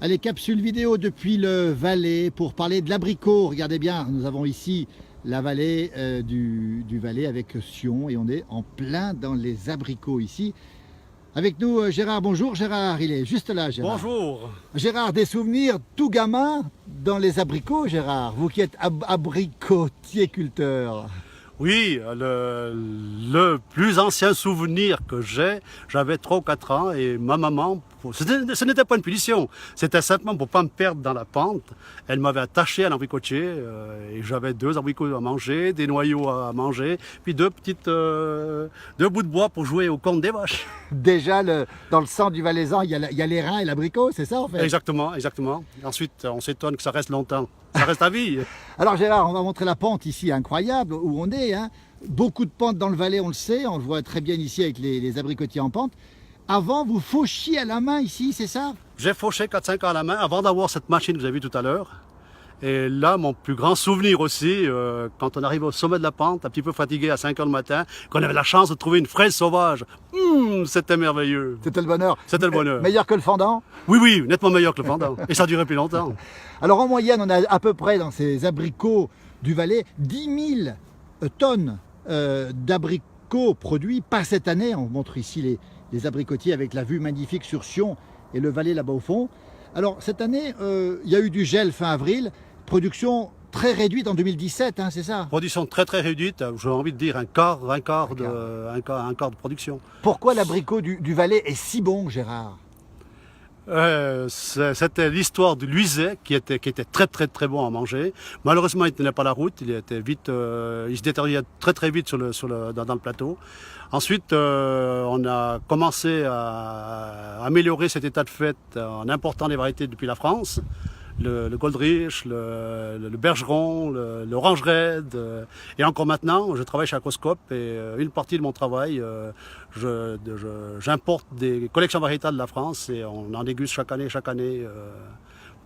Allez, capsule vidéo depuis le Valais pour parler de l'abricot. Regardez bien, nous avons ici la vallée du Valais avec Sion et on est en plein dans les abricots ici. Avec nous Gérard, bonjour Gérard, il est juste là Gérard. Bonjour. Gérard, des souvenirs tout gamin dans les abricots Gérard, vous qui êtes abricotier-culteur. Oui, le plus ancien souvenir que j'ai, j'avais 3 ou 4 ans et ma maman, ce n'était pas une punition, c'était simplement pour ne pas me perdre dans la pente. Elle m'avait attaché à l'abricotier et j'avais 2 abricots à manger, des noyaux à manger, puis 2 bouts de bois pour jouer au compte des vaches. Déjà, dans le sang du Valaisan, il y a les reins et l'abricot, c'est ça en fait? Exactement, exactement. Ensuite, on s'étonne que ça reste longtemps. Ça reste à vie. Alors Gérard, on va montrer la pente ici, incroyable, où on est. Hein. Beaucoup de pentes dans le Valais, on le sait, on le voit très bien ici avec les abricotiers en pente. Avant, vous fauchiez à la main ici, c'est ça? J'ai fauché 4-5 ans à la main avant d'avoir cette machine que vous avez vue tout à l'heure. Et là, mon plus grand souvenir aussi, quand on arrive au sommet de la pente, un petit peu fatigué à 5 h du matin, qu'on avait la chance de trouver une fraise sauvage. C'était merveilleux. C'était le bonheur. C'était le bonheur. Meilleur que le fendant? Oui, oui, nettement meilleur que le fendant. Et ça durait plus longtemps. Alors en moyenne, on a à peu près dans ces abricots du Valais 10 000 tonnes d'abricots produits par cette année. On montre ici les abricotiers avec la vue magnifique sur Sion et le Valais là-bas au fond. Alors cette année, il y a eu du gel fin avril, production très réduite en 2017, hein, c'est ça? Production très très réduite, j'ai envie de dire un quart de production. Pourquoi l'abricot du Valais est si bon, Gérard? C'était l'histoire de l'Uiset qui était très très très bon à manger. Malheureusement, il ne tenait pas la route, il était vite, il se détériorait très très vite dans le plateau. Ensuite, on a commencé à améliorer cet état de fait en important des variétés depuis la France. Le Goldrich, le Bergeron, l'Orange Red. Et encore maintenant, je travaille chez Aquascope et une partie de mon travail, j'importe des collections variétales de la France et on en déguste chaque année.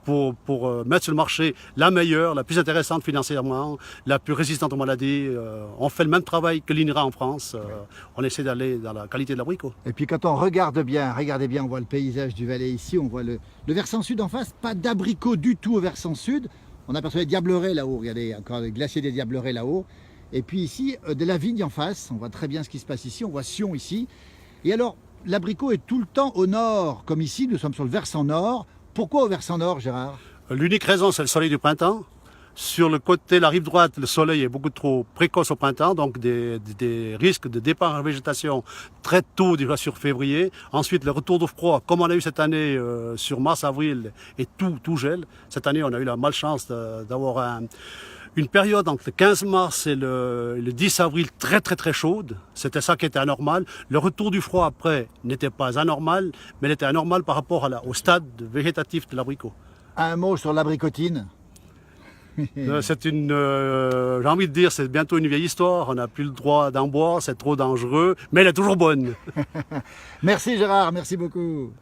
Pour mettre sur le marché la meilleure, la plus intéressante financièrement, la plus résistante aux maladies. On fait le même travail que l'INRA en France. On essaie d'aller dans la qualité de l'abricot. Et puis quand on regarde bien, regardez bien, on voit le paysage du Valais ici, on voit le versant sud en face, pas d'abricot du tout au versant sud. On aperçoit les diablerets là-haut, regardez, encore le glacier des diablerets là-haut. Et puis ici, de la vigne en face, on voit très bien ce qui se passe ici, on voit Sion ici. Et alors, l'abricot est tout le temps au nord, comme ici, nous sommes sur le versant nord. Pourquoi au versant nord, Gérard? L'unique raison, c'est le soleil du printemps. Sur le côté, la rive droite, le soleil est beaucoup trop précoce au printemps, donc des risques de départ en végétation très tôt, déjà sur février. Ensuite, le retour de froid, comme on a eu cette année sur mars-avril, et tout gèle. Cette année, on a eu la malchance d'avoir une période entre le 15 mars et le 10 avril très chaude. C'était ça qui était anormal. Le retour du froid après n'était pas anormal, mais il était anormal par rapport au stade végétatif de l'abricot. Un mot sur l'abricotine? J'ai envie de dire, c'est bientôt une vieille histoire. On n'a plus le droit d'en boire, c'est trop dangereux, mais elle est toujours bonne. Merci Gérard, merci beaucoup.